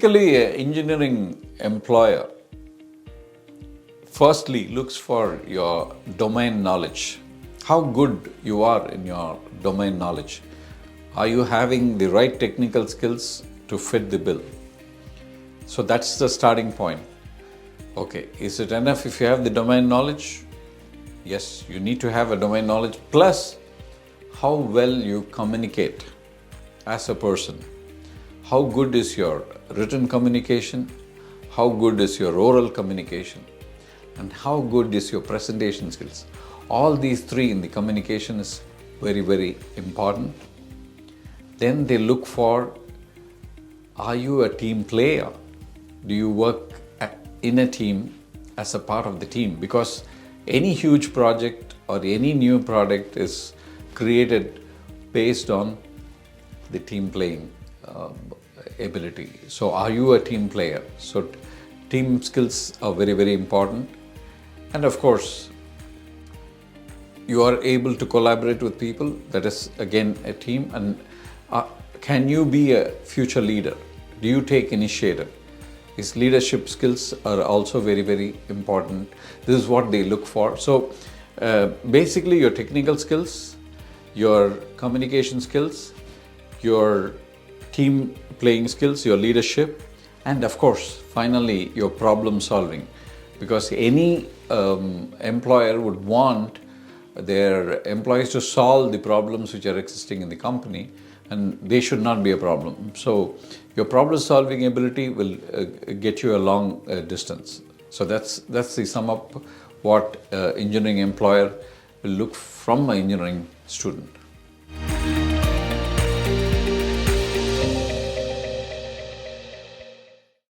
Typically, an engineering employer firstly looks for your domain knowledge. How good you are in your domain knowledge. Are you having the right technical skills to fit the bill? So that's the starting point. Okay, is it enough if you have the domain knowledge? Yes, you need to have a domain knowledge plus how well you communicate as a person. How good is your written communication? How good is your oral communication? And how good is your presentation skills? All these three in the communication is very, very important. Then they look for, are you a team player? Do you work in a team as a part of the team? Because any huge project or any new product is created based on the team playing ability. So are you a team player? So team skills are very, very important. And of course, you are able to collaborate with people. That is again a team. And can you be a future leader? Do you take initiative? His leadership skills are also very, very important. This is what they look for. So basically your technical skills, your communication skills, your team playing skills, your leadership, and of course, finally, your problem solving. Because any employer would want their employees to solve the problems which are existing in the company, and they should not be a problem. So your problem solving ability will get you a long distance. So that's the sum up what engineering employer will look from an engineering student.